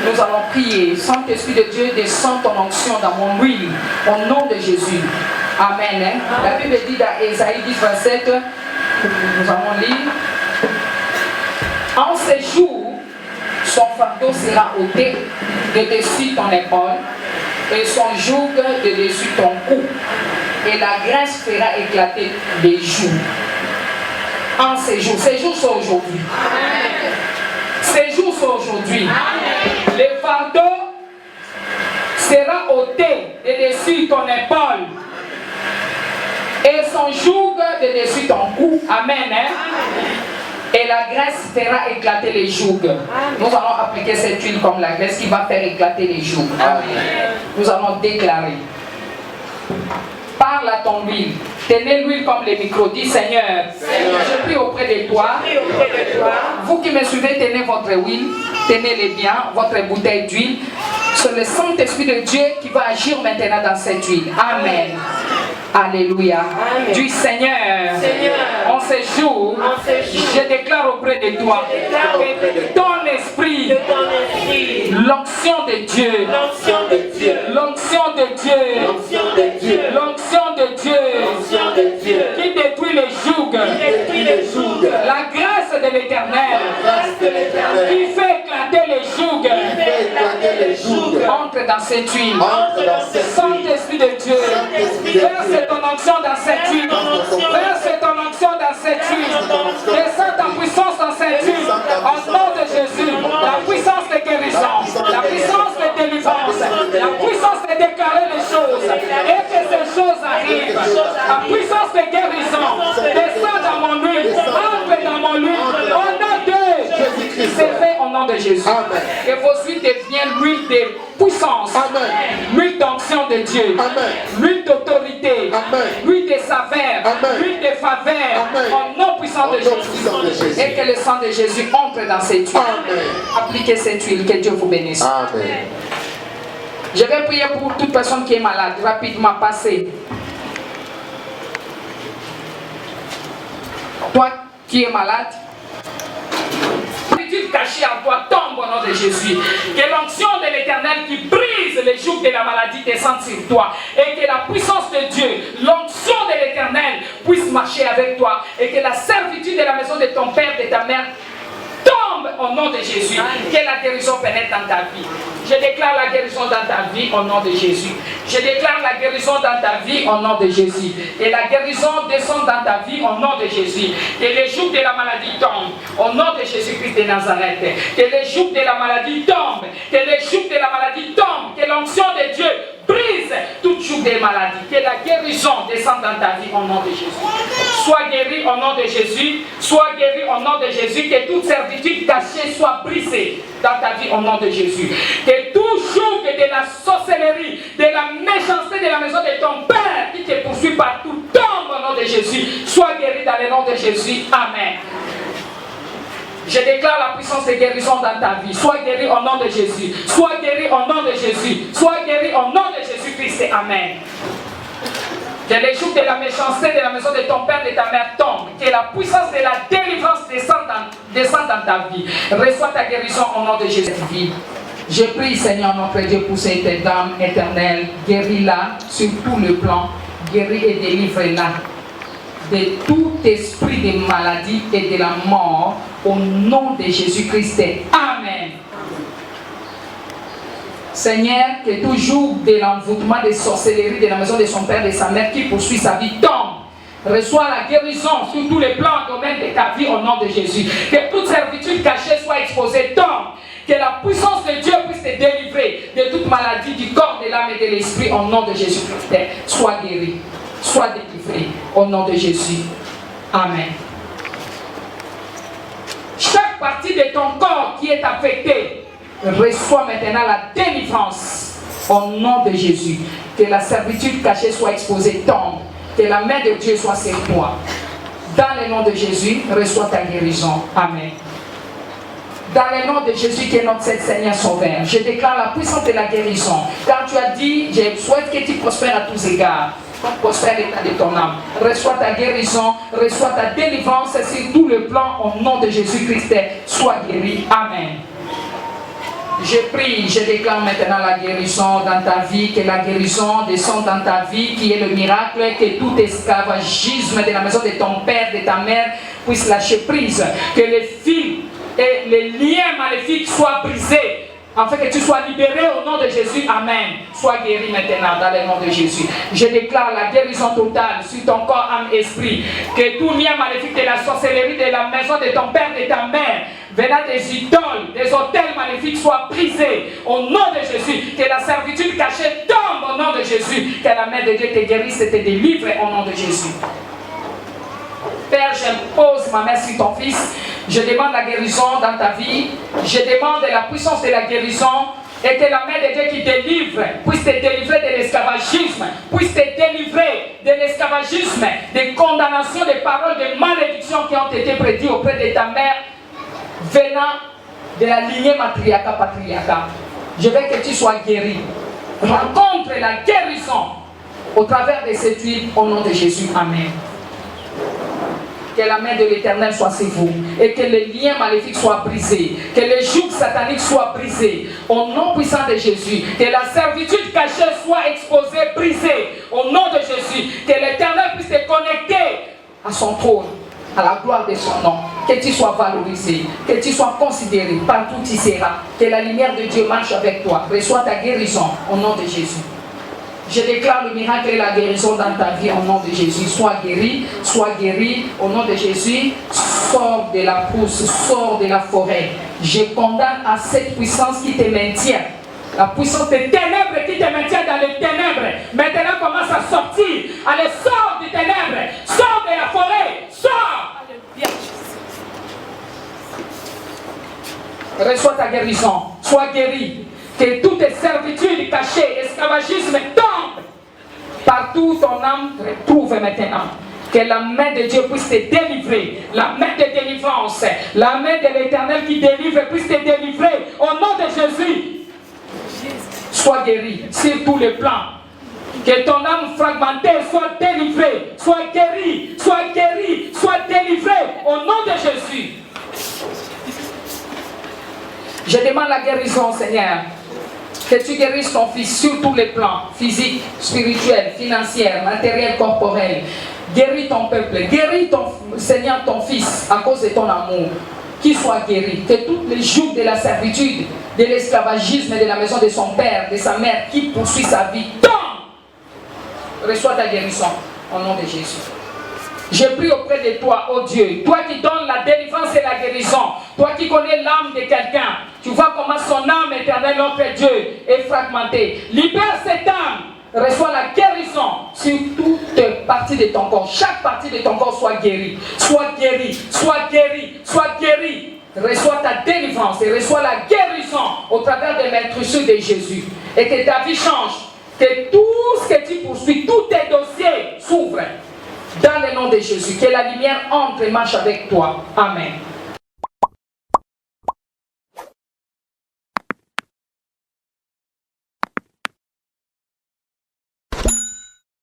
Nous allons prier. Saint-Esprit de Dieu, descend ton onction dans mon huile. Au nom de Jésus. Amen. La Bible dit dans Ésaïe 10, 27, nous allons lire. En ces jours, son fardeau sera ôté de dessus ton épaule et son joug de dessus ton cou. Et la graisse fera éclater les joues. En ces jours sont aujourd'hui. Ces jours sont aujourd'hui. Le fardeau sera ôté de dessus ton épaule et son joug de dessus ton cou. Amen. Et la graisse fera éclater les jougs. Nous allons appliquer cette huile comme la graisse qui va faire éclater les jougs. Amen. Nous allons déclarer. Parle à ton huile. Tenez l'huile comme les micros. Dis Seigneur, je prie auprès de toi. Vous qui me suivez, tenez votre huile. Tenez-les bien, votre bouteille d'huile. C'est le Saint-Esprit de Dieu qui va agir maintenant dans cette huile. Amen. Alléluia. Du Seigneur, en ces jours, je déclare auprès de toi que ton esprit, l'onction de Dieu, l'onction de Dieu, qui détruit les jougs, la grâce de l'Éternel, qui fait éclater les jougs, entre dans cette huile. Saint-Esprit de Dieu, verse ton onction dans cette huile. Verse ton onction dans cette huile. Descends ta puissance dans cette huile. Au nom de Jésus, la puissance de guérison, la puissance de délivrance, la puissance de déclarer les choses et que ces choses arrivent. La puissance de guérison, descends dans mon huile, entre dans mon huile. Au nom de Jésus, c'est fait au nom de Jésus. Que vos huiles deviennent l'huile de puissance, l'huile d'onction de Dieu, l'huile d'autorité, l'huile de saveur, l'huile de faveur, au nom puissant de Jésus. Et que le sang de Jésus entre dans cette huile. Appliquez cette huile, que Dieu vous bénisse. Amen. Je vais prier pour toute personne qui est malade. Rapidement, passez. Toi qui es malade, caché en toi tombe au nom de Jésus. Que l'onction de l'Éternel qui brise les jougs de la maladie descende sur toi. Et que la puissance de Dieu, l'onction de l'Éternel puisse marcher avec toi. Et que la servitude de la maison de ton père, de ta mère, tombe au nom de Jésus. Que la guérison pénètre dans ta vie. Je déclare la guérison dans ta vie au nom de Jésus. Je déclare la guérison dans ta vie au nom de Jésus. Et la guérison descend dans ta vie au nom de Jésus. Que les jougs de la maladie tombent au nom de Jésus-Christ de Nazareth. Que les jougs de la maladie tombent. Que les jougs de la maladie tombent. Que l'onction de Dieu brise toute joug de maladie. Que la guérison descende dans ta vie au nom de Jésus. Sois guéri au nom de Jésus. Sois guéri au nom de Jésus. Que toute servitude cachée soit brisée dans ta vie au nom de Jésus. Que tout joug de la sorcellerie, de la méchanceté de la maison de ton Père qui te poursuit partout tombe au nom de Jésus. Sois guéri dans le nom de Jésus. Amen. Je déclare la puissance de guérison dans ta vie. Sois guéri au nom de Jésus. Sois guéri au nom de Jésus. Sois guéri au nom de Jésus-Christ. Amen. Que les jours de la méchanceté de la maison de ton père et de ta mère tombent. Que la puissance de la délivrance descende dans ta vie. Reçois ta guérison au nom de Jésus. Je prie, Seigneur notre Dieu, pour cette dame éternelle. Guéris-la sur tout le plan. Guéris et délivre-la de tout esprit de maladie et de la mort au nom de Jésus-Christ. Amen. Seigneur, que toujours de l'envoûtement des sorcelleries de la maison de son père et de sa mère qui poursuit sa vie tombe. Reçois la guérison sur tous les plans domaines de ta vie au nom de Jésus. Que toute servitude cachée soit exposée, tombe. Que la puissance de Dieu puisse te délivrer de toute maladie du corps, de l'âme et de l'esprit au nom de Jésus-Christ. Sois guéri, sois délivré au nom de Jésus. Amen. Chaque partie de ton corps qui est affectée, reçois maintenant la délivrance au nom de Jésus. Que la servitude cachée soit exposée, tombe. Que la main de Dieu soit sur toi. Dans le nom de Jésus, reçois ta guérison. Amen. Dans le nom de Jésus qui est notre Seigneur Sauveur, je déclare la puissance de la guérison. Car tu as dit, je souhaite que tu prospères à tous égards. Prospère l'état de ton âme. Reçois ta guérison, reçois ta délivrance sur tout le plan au nom de Jésus-Christ. Sois guéri. Amen. Je prie, je déclare maintenant la guérison dans ta vie, que la guérison descende dans ta vie, qui est le miracle, que tout esclavagisme de la maison de ton père, de ta mère, puisse lâcher prise, que les fils et les liens maléfiques soient brisés, afin que tu sois libéré au nom de Jésus. Amen. Sois guéri maintenant dans le nom de Jésus. Je déclare la guérison totale sur ton corps, âme, esprit. Que tout lien maléfique de la sorcellerie de la maison de ton père, de ta mère, venant des idoles, des hôtels maléfiques soient brisés au nom de Jésus. Que la servitude cachée tombe au nom de Jésus. Que la main de Dieu te guérisse et te délivre au nom de Jésus. Père, j'impose ma main sur ton fils. Je demande la guérison dans ta vie. Je demande la puissance de la guérison. Et que la main de Dieu qui délivre puisse te délivrer de l'esclavagisme. Puisse te délivrer de l'esclavagisme, des condamnations, des paroles de malédiction qui ont été prédites auprès de ta mère, venant de la lignée matriarcat. Je veux que tu sois guéri. Rencontre la guérison au travers de cette huile au nom de Jésus. Amen. Que la main de l'Éternel soit sur vous et que les liens maléfiques soient brisés, que les jougs sataniques soient brisés au nom puissant de Jésus, que la servitude cachée soit exposée, brisée au nom de Jésus, que l'Éternel puisse te connecter à son trône, à la gloire de son nom, que tu sois valorisé, que tu sois considéré, partout tu seras, que la lumière de Dieu marche avec toi. Reçois ta guérison au nom de Jésus. Je déclare le miracle et la guérison dans ta vie au nom de Jésus. Sois guéri au nom de Jésus. Sors de la brousse, sors de la forêt. Je condamne à cette puissance qui te maintient. La puissance des ténèbres qui te maintient dans les ténèbres. Maintenant commence à sortir. Allez, sors des ténèbres. Sors de la forêt. Sors. Reçois ta guérison. Sois guéri. Que toutes tes servitudes cachées, esclavagisme tombe. Partout ton âme retrouve maintenant. Que la main de Dieu puisse te délivrer. La main de délivrance. La main de l'Éternel qui délivre puisse te délivrer. Au nom de Jésus. Sois guéri sur tous les plans. Que ton âme fragmentée soit délivrée. Sois guéri. Sois guéri. Sois délivré. Au nom de Jésus. Je demande la guérison, Seigneur. Que tu guérisses ton fils sur tous les plans, physique, spirituel, financier, matériel, corporel. Guéris ton peuple, guéris ton Seigneur, ton fils, à cause de ton amour. Qu'il soit guéri. Que tous les jours de la servitude, de l'esclavagisme de la maison de son père, de sa mère, qui poursuit sa vie, tombe. Reçois ta guérison au nom de Jésus. Je prie auprès de toi, oh Dieu, toi qui donnes la délivrance et la guérison, toi qui connais l'âme de quelqu'un, tu vois comment son âme éternelle, notre Dieu, est fragmentée. Libère cette âme, reçois la guérison sur toute partie de ton corps. Chaque partie de ton corps soit guérie, soit guérie, soit guérie, soit guérie. Reçois ta délivrance et reçois la guérison au travers de l'instruction de Jésus. Et que ta vie change, que tout ce que tu poursuis, tous tes dossiers s'ouvrent. Dans le nom de Jésus, que la lumière entre et marche avec toi. Amen.